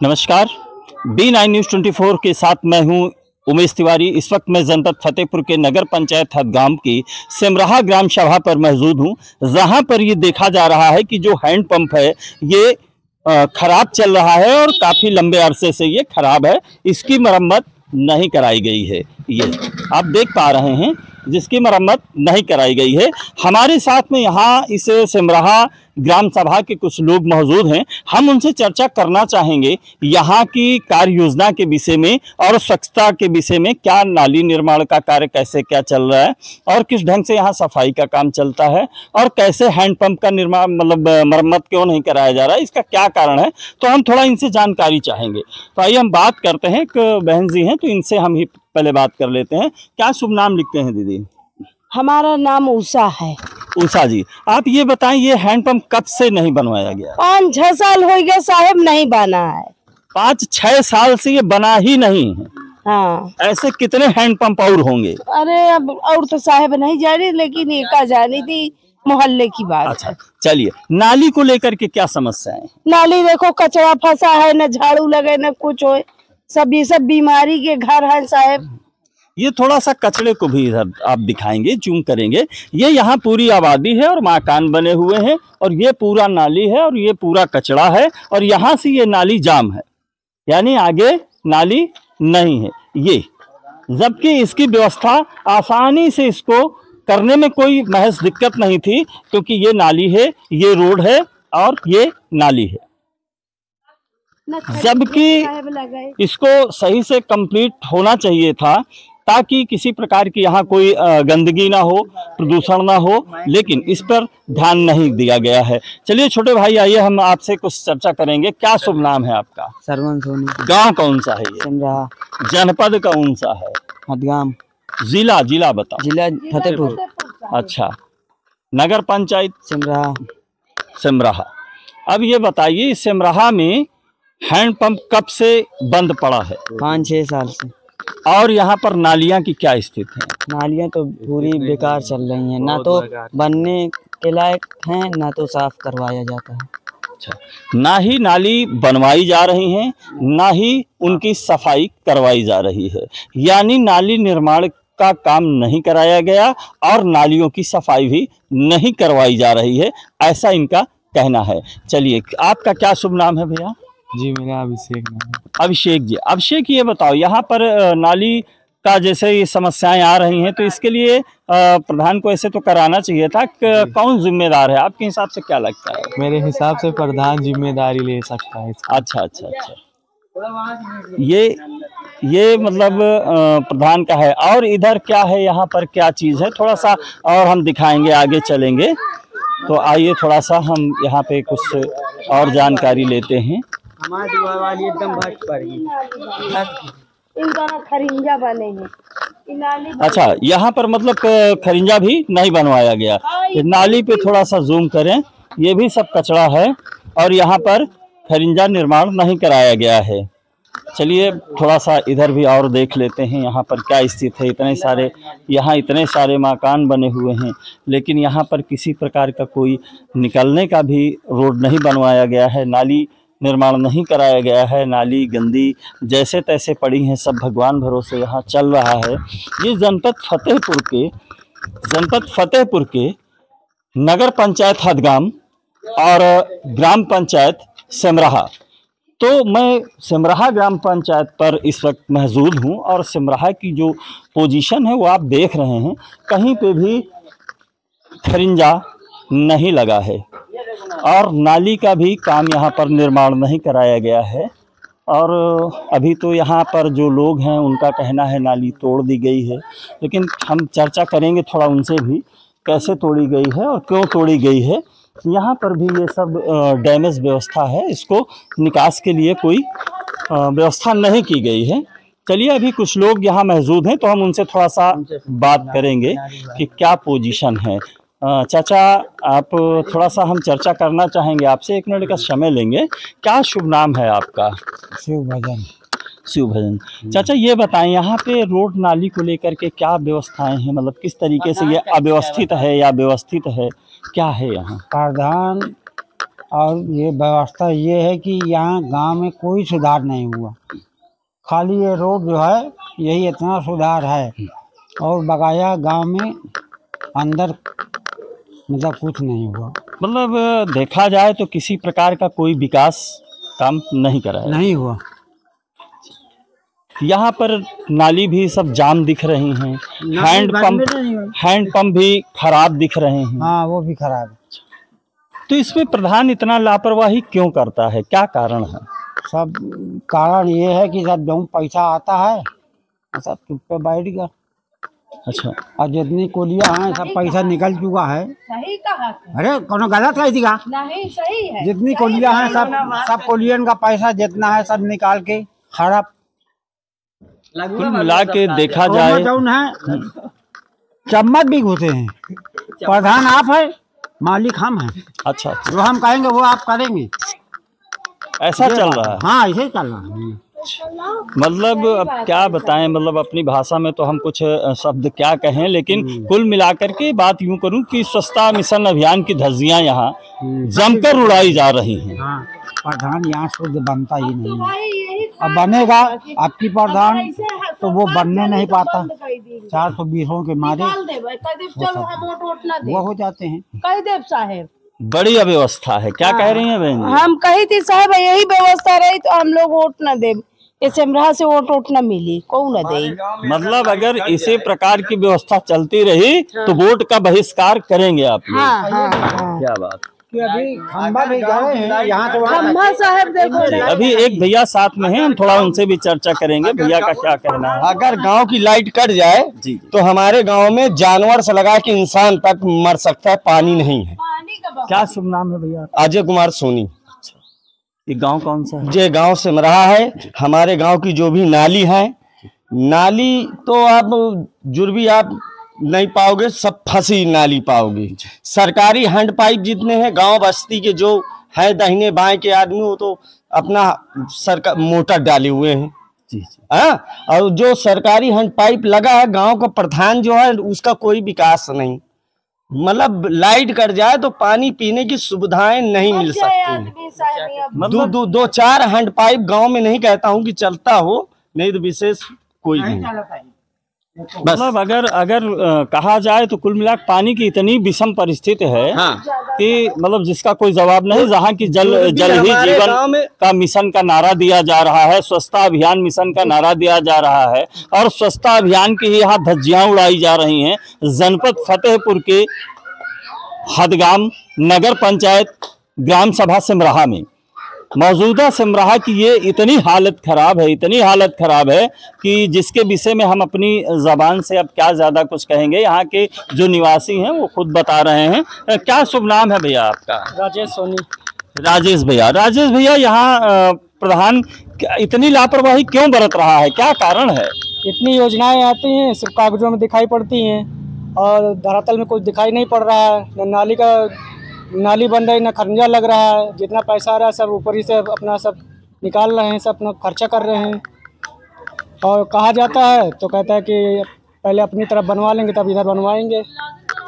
नमस्कार, B9 news 24 के साथ मैं हूं उमेश तिवारी। इस वक्त मैं जनपद फतेहपुर के नगर पंचायत हदगाम की सिमराहा ग्राम सभा पर मौजूद हूं, जहां पर ये देखा जा रहा है कि जो हैंड पंप है ये खराब चल रहा है और काफ़ी लंबे अरसे से ये खराब है। इसकी मरम्मत नहीं कराई गई है। ये आप देख पा रहे हैं, जिसकी मरम्मत नहीं कराई गई है। हमारे साथ में यहाँ इस सिमराहा ग्राम सभा के कुछ लोग मौजूद हैं। हम उनसे चर्चा करना चाहेंगे यहाँ की कार्य योजना के विषय में और स्वच्छता के विषय में। क्या नाली निर्माण का कार्य कैसे क्या चल रहा है और किस ढंग से यहाँ सफाई का काम चलता है और कैसे हैंडपंप का निर्माण मरम्मत क्यों नहीं कराया जा रहा है, इसका क्या कारण है, तो हम थोड़ा इनसे जानकारी चाहेंगे। तो आइए हम बात करते हैं। एक बहन जी हैं, तो इनसे हम ही पहले बात कर लेते हैं। क्या शुभ नाम लिखते हैं दीदी? हमारा नाम उषा है। उषा जी, आप ये बताएं, ये हैंडपंप कब से नहीं बनवाया गया? 5-6 साल हो गया साहब, नहीं बना है। 5-6 साल से ये बना ही नहीं है। हाँ, ऐसे कितने हैंडपंप और होंगे? अरे अब और तो साहब नहीं जानी, लेकिन एक जानी थी मोहल्ले की बात। अच्छा, चलिए, नाली को लेकर के क्या समस्या है? नाली देखो, कचरा फंसा है, न झाड़ू लगे न कुछ हो। ये सब बीमारी के घर है साहब। ये थोड़ा सा कचरे को भी इधर आप दिखाएंगे, जूम करेंगे। ये यहाँ पूरी आबादी है और मकान बने हुए हैं और ये पूरा नाली है और ये पूरा कचरा है और यहाँ से ये नाली जाम है, यानी आगे नाली नहीं है ये। जबकि इसकी व्यवस्था आसानी से इसको करने में कोई महज दिक्कत नहीं थी, क्योंकि ये नाली है, ये रोड है और ये नाली है। जबकि इसको सही से कंप्लीट होना चाहिए था, ताकि किसी प्रकार की यहाँ कोई गंदगी ना हो, प्रदूषण ना हो, लेकिन इस पर ध्यान नहीं दिया गया है। चलिए छोटे भाई, आइए हम आपसे कुछ चर्चा करेंगे। क्या शुभ नाम है आपका? सरवन सोनी। गांव कौन सा है ये? सिमराहा। जनपद कौन सा है? हदगाम। जिला बताओ। जिला फतेहपुर। अच्छा, नगर पंचायत सिमराहा। अब ये बताइए, सिमराहा में हैंडपंप कब से बंद पड़ा है? 5-6 साल से। और यहाँ पर नालियाँ की क्या स्थिति है? नालियाँ तो पूरी बेकार चल रही हैं, ना तो बनने के लायक हैं, ना तो साफ करवाया जाता है। अच्छा, ना ही नाली बनवाई जा रही हैं, ना ही उनकी सफाई करवाई जा रही है, यानी नाली निर्माण का काम नहीं कराया गया और नालियों की सफाई भी नहीं करवाई जा रही है, ऐसा इनका कहना है। चलिए, आपका क्या शुभ नाम है भैया? जी, मेरा अभिषेक नाम है। अभिषेक जी, अभिषेक ये बताओ, यहाँ पर नाली का जैसे ये समस्याएं आ रही हैं, तो इसके लिए प्रधान को ऐसे तो कराना चाहिए था। कौन जिम्मेदार है आपके हिसाब से, क्या लगता है? मेरे हिसाब से प्रधान जिम्मेदारी ले सकता है इसका। अच्छा, ये मतलब प्रधान का है। और इधर क्या है, यहाँ पर क्या चीज़ है, थोड़ा सा और हम दिखाएंगे, आगे चलेंगे। तो आइए थोड़ा सा हम यहाँ पे कुछ और जानकारी लेते हैं। एकदम खरिंजा बने हैं। अच्छा, यहाँ पर मतलब खरिंजा भी नहीं बनवाया गया। नाली पे थोड़ा सा जूम करें, ये भी सब कचरा है और यहाँ पर खरिंजा निर्माण नहीं कराया गया है। चलिए थोड़ा सा इधर भी और देख लेते हैं, यहाँ पर क्या स्थिति है। इतने सारे मकान बने हुए हैं, लेकिन यहाँ पर किसी प्रकार का कोई निकलने का भी रोड नहीं बनवाया गया है, नाली निर्माण नहीं कराया गया है। नाली गंदी जैसे तैसे पड़ी हैं, सब भगवान भरोसे यहाँ चल रहा है। ये जनपद फतेहपुर के नगर पंचायत हदगाम और ग्राम पंचायत सिमराहा। तो मैं सिमराहा ग्राम पंचायत पर इस वक्त मौजूद हूँ और सिमराहा की जो पोजीशन है वो आप देख रहे हैं, कहीं पे भी खरिंजा नहीं लगा है और नाली का भी काम यहाँ पर निर्माण नहीं कराया गया है। और अभी तो यहाँ पर जो लोग हैं उनका कहना है नाली तोड़ दी गई है, लेकिन हम चर्चा करेंगे थोड़ा उनसे भी, कैसे तोड़ी गई है और क्यों तोड़ी गई है। यहाँ पर भी ये सब डैमेज व्यवस्था है, इसको निकास के लिए कोई व्यवस्था नहीं की गई है। चलिए, अभी कुछ लोग यहाँ मौजूद हैं, तो हम उनसे थोड़ा सा बात करेंगे कि क्या पोजीशन है। चाचा, आप थोड़ा सा हम चर्चा करना चाहेंगे आपसे, 1 मिनट का समय लेंगे। क्या शुभ नाम है आपका? शिवभजन। चाचा ये बताएं, यहाँ पे रोड नाली को लेकर के क्या व्यवस्थाएं हैं, मतलब किस तरीके से ये अव्यवस्थित है या व्यवस्थित है, क्या है यहाँ? प्रधान और ये व्यवस्था ये है कि यहाँ गांव में कोई सुधार नहीं हुआ, खाली ये रोड जो है यही इतना सुधार है, और बकाया गांव में अंदर मतलब कुछ नहीं हुआ। मतलब देखा जाए तो किसी प्रकार का कोई विकास काम नहीं करा है, नहीं हुआ। यहाँ पर नाली भी सब जाम दिख रही हैं, हैंड पंप भी खराब दिख रहे हैं। हाँ, वो भी खराब है। तो इसमें प्रधान इतना लापरवाही क्यों करता है, क्या कारण है? सब कारण ये है कि सब जो पैसा आता है सब चुप पे बैठ गया। अच्छा, और जितनी कोलियां हैं सब पैसा निकल चुका है। सही कहा। अरे कौन गलत कही थी? नहीं, सही है। जितनी कोलियां हैं सब कोलियन का पैसा जितना है सब निकाल के खराब। कुल मिला के देखा जाए है चम्मच भी घुसे हैं। प्रधान आप है, मालिक हम हैं। अच्छा, जो हम कहेंगे वो आप करेंगे, ऐसा चल रहा है। हाँ, ऐसे चल रहा है। मतलब अब क्या बताएं, मतलब अपनी भाषा में तो हम कुछ शब्द क्या कहें, लेकिन कुल मिलाकर के बात यूं करूं कि स्वच्छता मिशन अभियान की धज्जियां यहाँ जमकर उड़ाई जा रही हैं। हाँ, प्रधान यहाँ शुद्ध बनता ही नहीं है। अब बनेगा आपकी प्रधान तो वो बनने नहीं पाता, 420 के मारे वो हो जाते हैं। कह देव साहेब बड़ी अव्यवस्था है, क्या कह रही हैं बहन? हम कही थी साहब यही व्यवस्था रही तो हम लोग वोट न दे, सिमरा से वोट न मिली, कौन न दे। मतलब अगर इसी प्रकार की व्यवस्था चलती रही तो वोट का बहिष्कार करेंगे आप लोग? हाँ। क्या बात कि अभी खंबा भी गए हैं यहाँ तो खंबा साहब देखो। अभी एक भैया साथ में हैं, हम थोड़ा उनसे भी चर्चा करेंगे, भैया का क्या कहना है। अगर गांव की लाइट कट जाए तो हमारे गांव में जानवर से लगा के इंसान तक मर सकता है, पानी नहीं है। क्या शुभ नाम है भैया? अजय कुमार सोनी। ये गांव कौन सा है? ये गांव सिमराहा है। हमारे गांव की जो भी नाली है, नाली तो आप जुर्बी आप नहीं पाओगे, सब फंसी नाली पाओगे। सरकारी हैंड पाइप जितने हैं गांव बस्ती के जो है दाहिने बाएं के आदमी, वो तो अपना सरकार मोटर डाले हुए हैं। हाँ, और जो सरकारी हैंड पाइप लगा है गांव का प्रधान जो है उसका कोई विकास नहीं। मतलब लाइट कट जाए तो पानी पीने की सुविधाएं नहीं मिल सकती। दो चार हैंड पाइप गांव में नहीं कहता हूं कि चलता हो, नहीं तो विशेष कोई नहीं। मतलब अगर कहा जाए तो कुल मिलाकर पानी की इतनी विषम परिस्थिति है कि मतलब जिसका कोई जवाब नहीं। जहाँ की जल ही जीवन का मिशन का नारा दिया जा रहा है, स्वच्छता अभियान मिशन का नारा दिया जा रहा है, और स्वच्छता अभियान की यहाँ धज्जियां उड़ाई जा रही हैं। जनपद फतेहपुर के हदगाम नगर पंचायत ग्राम सभा सिमराहा में मौजूदा सिमराहा की ये इतनी हालत खराब है कि जिसके विषय में हम अपनी ज़बान से अब क्या ज़्यादा कुछ कहेंगे। यहाँ के जो निवासी हैं वो खुद बता रहे हैं। क्या शुभ नाम है भैया आपका? राजेश सोनी। राजेश भैया यहाँ प्रधान इतनी लापरवाही क्यों बरत रहा है, क्या कारण है? इतनी योजनाएं आती हैं, सिर्फ कागजों में दिखाई पड़ती हैं और धरातल में कुछ दिखाई नहीं पड़ रहा है। नाली बन रही, ना खरंजा लग रहा है। जितना पैसा आ रहा है सब ऊपर ही से अपना सब निकाल रहे हैं, सब अपना खर्चा कर रहे हैं। और कहा जाता है तो कहता है कि पहले अपनी तरफ बनवा लेंगे तब इधर बनवाएंगे।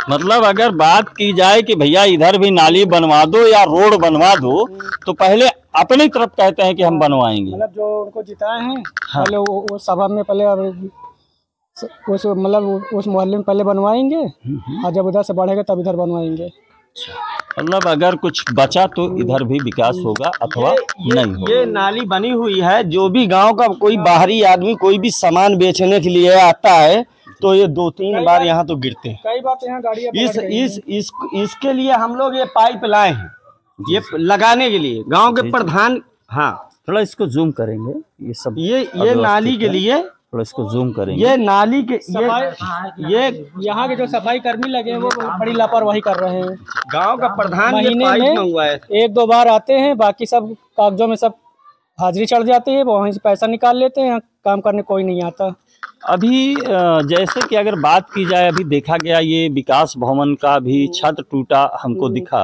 मतलब अगर बात की जाए कि भैया इधर भी नाली बनवा दो या रोड बनवा दो तो पहले अपनी तरफ कहते हैं कि हम बनवाएंगे। मतलब जो उनको जिताए हैं पहले वो सभा में पहले उस मोहल्ले में पहले बनवाएंगे और जब उधर से बढ़ेगा तब इधर बनवाएंगे। मतलब अगर कुछ बचा तो इधर भी विकास होगा अथवा नहीं होगा। ये नाली बनी हुई है, जो भी गांव का कोई बाहरी आदमी कोई भी सामान बेचने के लिए आता है तो ये 2-3 बार यहाँ तो गिरते हैं। कई बार यहाँ गाड़ियाँ इसके लिए हम लोग ये पाइप लाए हैं, ये लगाने के लिए गांव के प्रधान। हाँ, थोड़ा इसको जूम करेंगे, ये सब ये नाली के लिए थोड़ा इसको जूम करेंगे। ये नाली के ये यहाँ के जो सफाई कर्मी लगे हैं वो बड़ी लापरवाही कर रहे हैं। गांव का प्रधान महीने में हुआ है, 1-2 बार आते हैं, बाकी सब कागजों में सब हाजिरी चढ़ जाती है, वहीं से पैसा निकाल लेते हैं, काम करने कोई नहीं आता। अभी जैसे कि अगर बात की जाए, अभी देखा गया ये विकास भवन का भी छत टूटा हमको दिखा,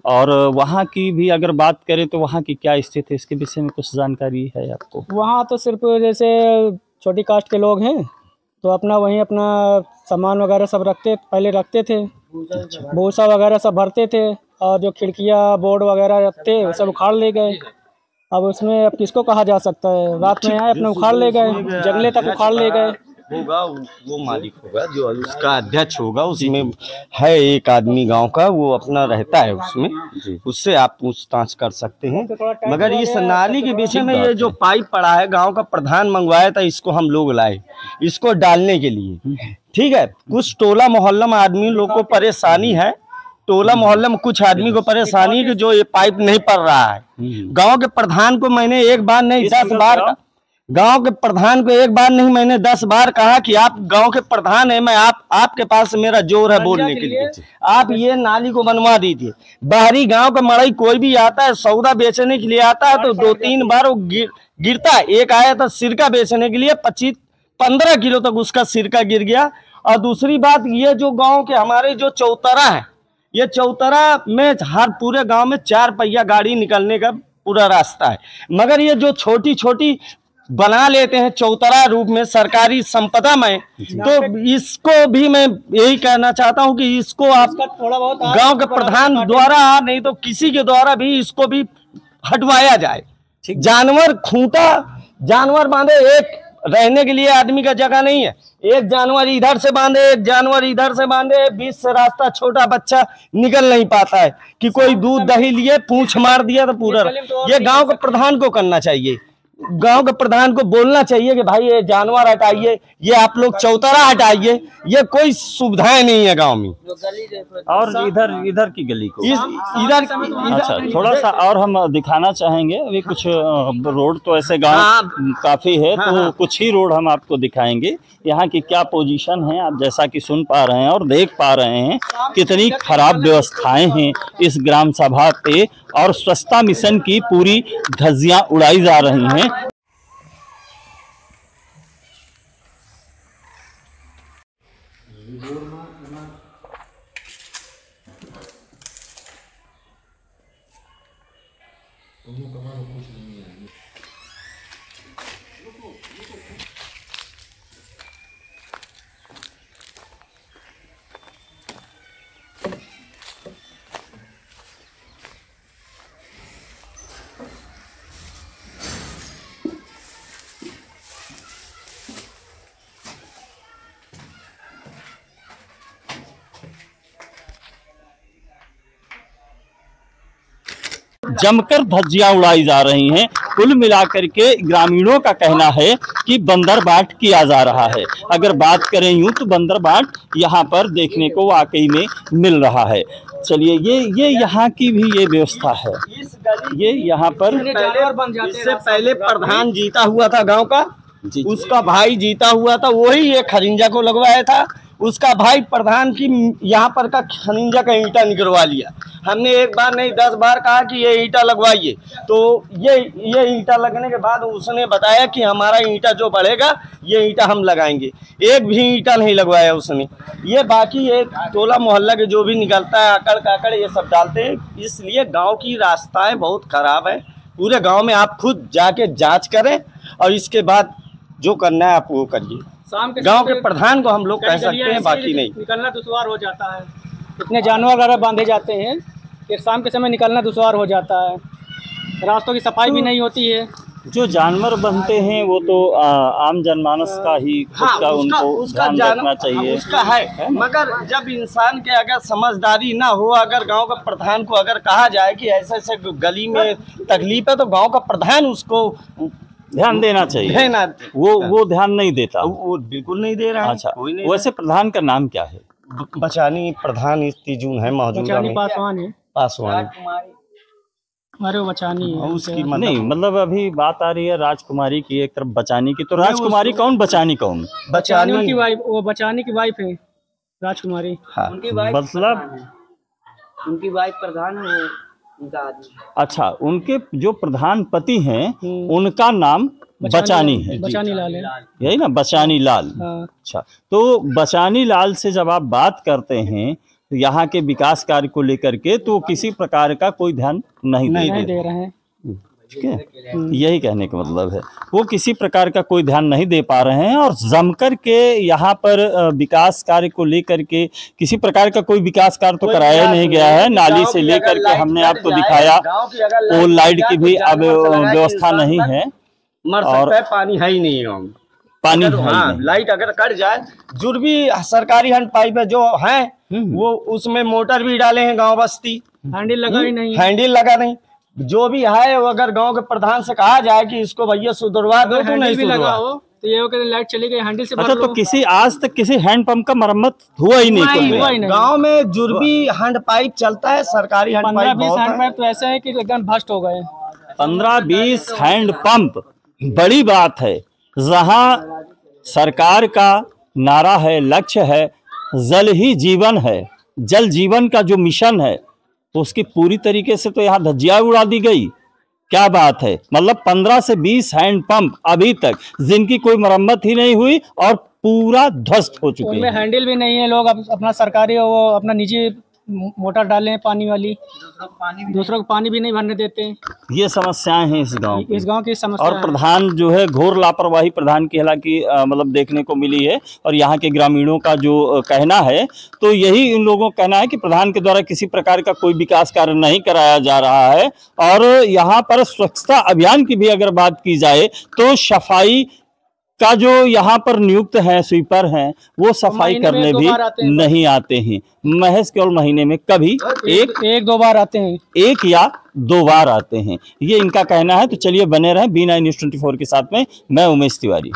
और वहाँ की भी अगर बात करें तो वहाँ की क्या स्थिति है, इसके विषय में कुछ जानकारी है आपको? वहाँ तो सिर्फ जैसे छोटी कास्ट के लोग हैं तो वहीं अपना सामान वगैरह सब पहले रखते थे, भूसा वगैरह सब भरते थे, और जो खिड़कियाँ बोर्ड वगैरह थे वो सब उखाड़ ले गए। अब उसमें अब किसको कहा जा सकता है, रात में आए अपने उखाड़ ले गए, जंगले तक उखाड़ ले गए। होगा वो मालिक होगा जो उसका अध्यक्ष होगा, उसमें है एक आदमी गांव का, वो अपना रहता है उसमें, उससे आप पूछताछ कर सकते हैं। मगर इस नाली के विषय में ये जो पाइप पड़ा है गांव का प्रधान मंगवाया था, इसको हम लोग लाए इसको डालने के लिए। ठीक है, कुछ टोला मोहल्ला में आदमी लोग को परेशानी है, टोला मोहल्ले में कुछ आदमी को परेशानी कि जो ये पाइप नहीं पड़ रहा है। गांव के प्रधान को मैंने एक बार नहीं 10 बार गांव के प्रधान को एक बार नहीं मैंने 10 बार कहा कि आप गांव के प्रधान है, मैं आपके पास मेरा जोर है बोलने के लिए, आप ये नाली को बनवा दीजिए। बाहरी गांव का मड़ई कोई भी आता है सौदा बेचने के लिए आता है तो 2-3 बार वो गिरता है। एक आया था सिरका बेचने के लिए, 15 किलो तक उसका सिरका गिर गया। और दूसरी बात, ये जो गाँव के हमारे जो चौतरा है, ये चौतरा में हर पूरे गांव में 4 पहिया गाड़ी निकलने का पूरा रास्ता है, मगर ये जो छोटी छोटी बना लेते हैं चौतरा रूप में सरकारी संपदा में, तो इसको भी मैं यही कहना चाहता हूं कि इसको आप थोड़ा बहुत गांव के प्रधान द्वारा नहीं तो किसी के द्वारा भी इसको भी हटवाया जाए। जानवर खूंटा जानवर बांधे, एक रहने के लिए आदमी का जगह नहीं है, एक जानवर इधर से बांधे एक जानवर इधर से बांधे, बीच से रास्ता छोटा बच्चा निकल नहीं पाता है कि कोई दूध दही लिए पूंछ मार दिया तो पूरा। ये गांव के प्रधान को करना चाहिए, गांव के प्रधान को बोलना चाहिए कि भाई ये जानवर हटाइए, ये आप लोग चौतरा हटाइए, ये कोई सुविधाएं नहीं है गांव में। और इधर की गली को इधर अच्छा थोड़ा सा और हम दिखाना चाहेंगे। अभी कुछ रोड तो ऐसे गांव काफी है, तो कुछ ही रोड हम आपको दिखाएंगे। यहाँ की क्या पोजीशन है आप जैसा कि सुन पा रहे हैं और देख पा रहे हैं, कितनी खराब व्यवस्थाएं हैं इस ग्राम सभा पे, और स्वच्छता मिशन की पूरी धज्जियां उड़ाई जा रही हैं। जमकर धज्जियां उड़ाई जा रही हैं। कुल मिलाकर के ग्रामीणों का कहना है कि बंदरबाट किया जा रहा है। अगर बात करें यूं तो बंदरबाट यहाँ पर देखने को वाकई में मिल रहा है। चलिए ये यहाँ की भी ये व्यवस्था है। ये यहाँ पर इससे पहले प्रधान जीता हुआ था गांव का, उसका भाई जीता हुआ था, वही ये खरिंजा को लगवाया था। उसका भाई प्रधान की यहाँ पर का खनिंजा का ईंटा निकलवा लिया। हमने एक बार नहीं 10 बार कहा कि ये ईंटा लगवाइए, तो ये ईंटा लगने के बाद उसने बताया कि हमारा ईंटा जो बढ़ेगा ये ईंटा हम लगाएंगे। एक भी ईंटा नहीं लगवाया उसने। ये बाकी ये टोला मोहल्ला के जो भी निकलता है आकड़ काकड़ ये सब डालते हैं। इसलिए गाँव की रास्ताएँ बहुत खराब है। पूरे गाँव में आप खुद जाके जाँच करें और इसके बाद जो करना है आप वो करिए। गांव के प्रधान को हम लोग कह सकते हैं, बाकी नहीं। निकलना दुश्वार हो जाता है, इतने जानवर वगैरह बांधे जाते हैं कि शाम के समय निकलना दुश्वार हो जाता है। रास्तों की सफाई भी नहीं होती है। जो जानवर बनते हैं वो तो आम जनमानस का ही उसका उनको ध्यान रखना चाहिए। उसका है, मगर जब इंसान के अगर समझदारी ना हो, अगर गांव का प्रधान को अगर कहा जाए कि ऐसे ऐसे गली में तकलीफ है तो गांव का प्रधान उसको ध्यान देना चाहिए। वो ध्यान नहीं देता, वो बिल्कुल नहीं दे रहा है। अच्छा, वैसे प्रधान का नाम क्या है? बचानी प्रधान इस्तीजून है मौजूदा में। पासवान अरे बचानी है उसकी नहीं, मतलब अभी बात आ रही है राजकुमारी की, एक तरफ बचानी की। तो राजकुमारी कौन, बचानी कौन? बचानी की वाइफ, वो बचानी की वाइफ है राजकुमारी। हाँ। मतलब उनकी वाइफ प्रधान है उनका आदमी। अच्छा, उनके जो प्रधान पति हैं उनका नाम बचानी है, बचानी लाल है, यही ना, बचानी लाल। अच्छा, तो बचानी लाल से जब आप बात करते हैं तो यहाँ के विकास कार्य को लेकर के, तो किसी प्रकार का कोई ध्यान नहीं दे रहे हैं। ठीक है, यही कहने का मतलब है। वो किसी प्रकार का कोई ध्यान नहीं दे पा रहे हैं और जमकर के यहाँ पर विकास कार्य को लेकर के किसी प्रकार का कोई विकास कार्य तो कराया नहीं गया है। नाली से लेकर के हमने आपको दिखाया, पोल लाइट की भी अब व्यवस्था नहीं है और पानी है ही नहीं गाँव में। पानी हाँ, लाइट अगर कट जाए, जुर्बी सरकारी हैंड पाइप है जो है वो उसमें मोटर भी डाले हैं गांव बस्ती, हैंडल लगा ही नहीं, हैंडल लगा नहीं। जो भी है वो अगर गांव के प्रधान से कहा जाए कि इसको भैया सुधरवा दो तो नहीं लगा हो तो ये होकर लाइट चली गई, हैंडल से अच्छा, तो किसी आज तक किसी हैंडपंप का मरम्मत हुआ ही नहीं। गांव में जुर्बी हैंड पाइप चलता है, सरकारी हैंड पाइप 15-20 हैंड पाइप तो ऐसे है कि एकदम भ्रष्ट हो गए। 15-20 हैंड पंप बड़ी बात है। जहां सरकार का नारा है, लक्ष्य है, जल ही जीवन है, जल जीवन का जो मिशन है तो उसकी पूरी तरीके से तो यहाँ धज्जियां उड़ा दी गई। क्या बात है, मतलब 15 से 20 हैंड पंप अभी तक जिनकी कोई मरम्मत ही नहीं हुई और पूरा ध्वस्त हो चुके हैं। हैंडल भी नहीं है, लोग अपना सरकारी वो अपना निजी मोटर डाले हैं पानी वाली, दूसरों को पानी भी नहीं भरने देते। ये समस्याएं हैं इस गांव की समस्या। और प्रधान जो है घोर लापरवाही प्रधान की हालांकि मतलब देखने को मिली है। और यहाँ के ग्रामीणों का जो कहना है तो यही इन लोगों का कहना है कि प्रधान के द्वारा किसी प्रकार का कोई विकास कार्य नहीं कराया जा रहा है। और यहाँ पर स्वच्छता अभियान की भी अगर बात की जाए तो सफाई का जो यहाँ पर नियुक्त है स्वीपर हैं वो सफाई करने भी नहीं आते हैं। महज केवल महीने में कभी एक दो बार आते हैं, 1 या 2 बार आते हैं, ये इनका कहना है। तो चलिए बने रहें B9 News 24 के साथ में। मैं उमेश तिवारी।